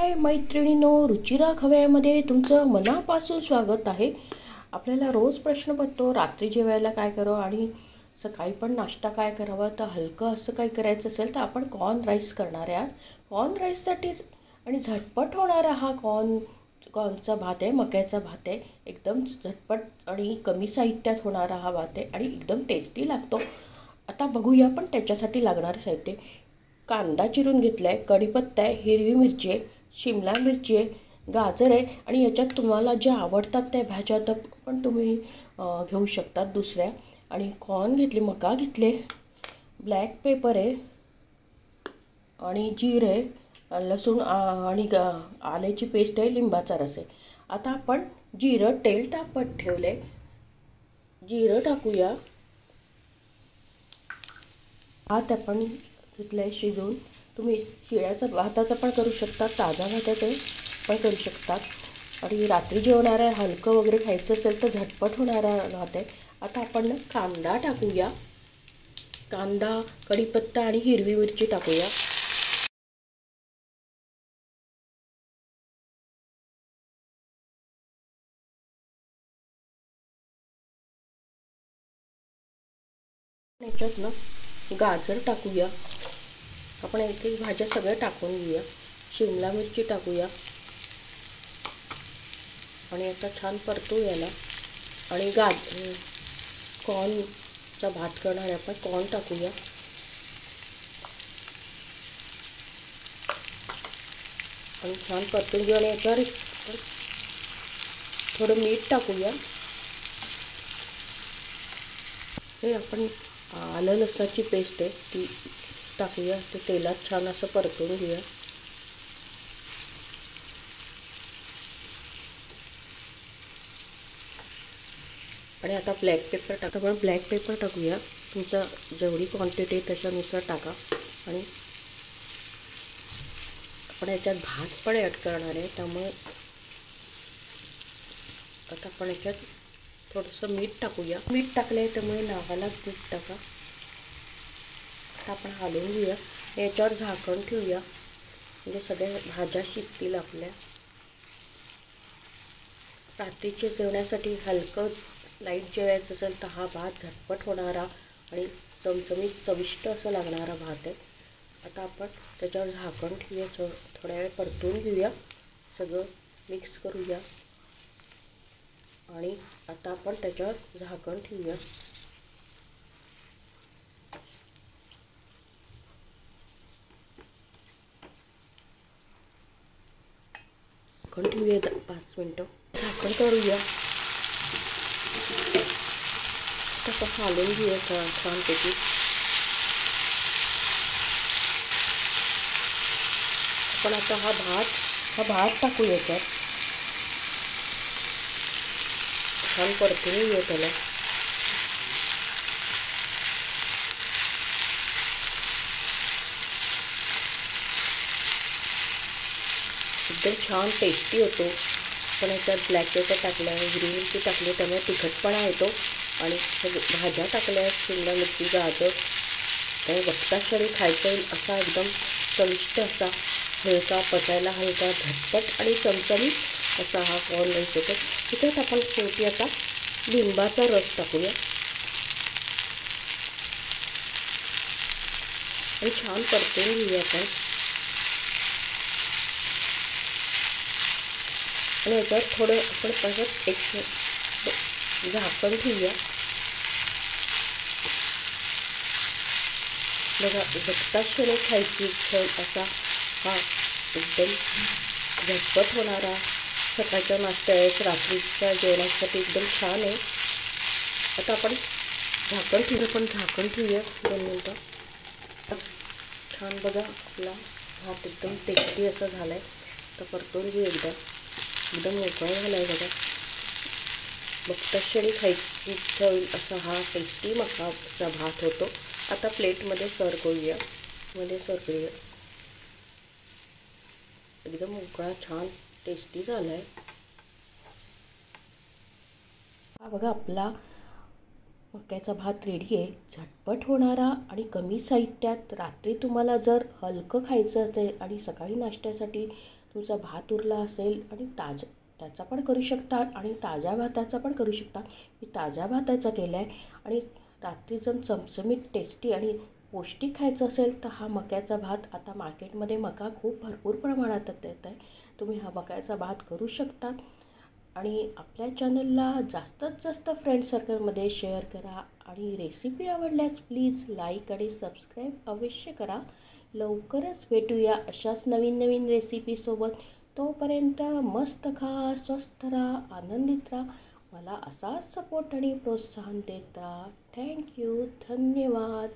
हाय मैत्रिणींनो, रुचिरा खव्यामध्ये तुमचं मनापासून स्वागत आहे। आपल्याला रोज प्रश्न पडतो रात्री जेवायला काय करावं आणि सकाळी पण नाश्ता काय करावा। तर हलकं असं काही करायचं असेल तर आपण कॉर्न राईस करणार आहे। कॉर्न राईससाठी आणि झटपट होणारा हा कॉर्नचा भात आहे, मक्याचा भात आहे। एकदम झटपट आणि कमी साहित्यात होणारा हा भात आहे आणि एकदम टेस्टी लागतो। आता बघूया पण त्याच्यासाठी लागणारे साहित्य। कांदा चिरून घेतला आहे, कढीपत्ता आहे, हिरवी मिरची आहे, शिमला मिरची आहे, गाजर आहे आणि याच्यात तुम्हाला ज्या आवडतात त्या भाज्या तर पण तुम्ही घेऊ शकतात दुसऱ्या। आणि कॉर्न घेतले, मका घेतले, ब्लॅक पेपर आहे आणि जिरे आहे, लसूण आणि आल्याची पेस्ट आहे, लिंबाचा रस आहे। आता आपण जिरं तेल तापत ठेवले, जिरं टाकूया। भात आपण घेतलाय शिजवून। तुम्ही शिळ्याचा भाताचा पण करू शकता, ताजा भाताचा पण करू शकतात। आणि रात्री जेवणारा हलकं वगैरे खायचं असेल तर झटपट होणारा भात आहे। आता आपण कांदा टाकूया, कांदा, कढीपत्ता आणि हिरवी मिरची टाकूया। याच्यात ना गाजर टाकूया। आपण एक एक भाज्या सगळ्या टाकून घेऊया। शिमला मिरची टाकूया आणि आता छान परतू याला। आणि कॉर्नचा भात करणार आहे आपण, कॉर्न टाकूया आणि छान परतून घेऊ। आणि याच्यावर थोडं मीठ टाकूया। हे आपण आलं लसणाची पेस्ट आहे ती टाकूया, ते तेलात छान असं परतून घेऊया। आणि आता ब्लॅक पेपर टाका, पण ब्लॅक पेपर टाकूया, तुमचा जेवढी क्वांटिटी आहे त्याच्यानुसार टाका। आणि आपण याच्यात भात पण ॲड करणार आहे, त्यामुळे आता आपण याच्यात थोडंसं मीठ टाकूया। मीठ टाकलं आहे त्यामुळे नावाला मीठ टाका। आता आपण हलवून घेऊया, याच्यावर झाकण ठेवूया म्हणजे सगळ्या भाज्या शिजतील आपल्या। रात्रीच्या जेवणासाठी हलकं लाईट जेवायचं असेल तर हा भात झटपट होणारा आणि चमचमीत चविष्ट असं लागणारा भात आहे। आता आपण त्याच्यावर झाकण ठेवूया, थोड्या वेळ परतून घेऊया, सगळं मिक्स करूया। आणि आता आपण त्याच्यावर झाकण ठेवूया, झाकण ठेवूया 5 मिनटं, झाकण करूया। तसं हलवून घेऊया छानपैकी। आपण आता हा भात टाकूया याच्यात, छान परतून घेऊया त्याला। एकदम छान टेस्टी होतो। पण याच्यात ब्लॅक पेपर टाकलं आहे, हिरवी मिरची टाकली त्यामुळे तिखटपणा येतो आणि भाज्या टाकल्या, शिमला मिरची, गाजर, त्यामुळे बघताच क्षणी खायचं येईल असा एकदम चविष्ट असा, हलका पचायला हलका, झटपट आणि चमचमीत असा हा कॉर्न राईस होतो। त्याच्यात आपण शेवटी आता लिंबाचा रस टाकूया आणि छान परतून घेऊया आपण। आणि याच्यावर थोडं आपण परत एक झाकण ठेवूया। बघा, बघताच क्षणी खायची इच्छा असा हा एकदम झटपट होणारा सकाळच्या नाश्त्यात रात्रीच्या जेवणासाठी एकदम छान आहे। आता आपण झाकण ठेवूया 2 मिनटं। छान बघा, आपला भात एकदम टेस्टी असा झाला आहे। तर परतून घेऊ एकदम मोकळा झाला आहे बघा। बघताच क्षणी खायची इच्छा होईल असा हा टेस्टी मकाचा भात होतो। आता प्लेटमध्ये सर्व करूया, एकदम मोकळा छान टेस्टी झाला आहे। हा बघा, आपला मक्याचा भात रेडी आहे, झटपट होणारा आणि कमी साहित्यात। रात्री तुम्हाला जर हलकं खायचं असेल आणि सकाळी नाश्त्यासाठी तुमचा भात उरला असेल आणि त्याचा पण करू शकता आणि ताज्या भाताचा पण करू शकता. मी ताज्या भाताचा केला आहे. आणि रात्री जर चमचमीत टेस्टी आणि पौष्टिक खायचं असेल तर हा मक्याचा भात, आता मार्केटमध्ये मका खूप भरपूर प्रमाणात येत आहे, तुम्ही हा मक्याचा भात करू शकता. आणि आपल्या चॅनलला जास्तीत जास्त फ्रेंड सर्कलमध्ये शेअर करा आणि रेसिपी आवडल्यास प्लीज लाईक आणि सबस्क्राईब अवश्य करा. लवकरच भेटूया अशाच नवीन नवीन रेसिपीसोबत. तोपर्यंत मस्त खा, स्वस्थ राहा, आनंदित राहा. मला असाच सपोर्ट आणि प्रोत्साहन देत राहा. थँक्यू. धन्यवाद.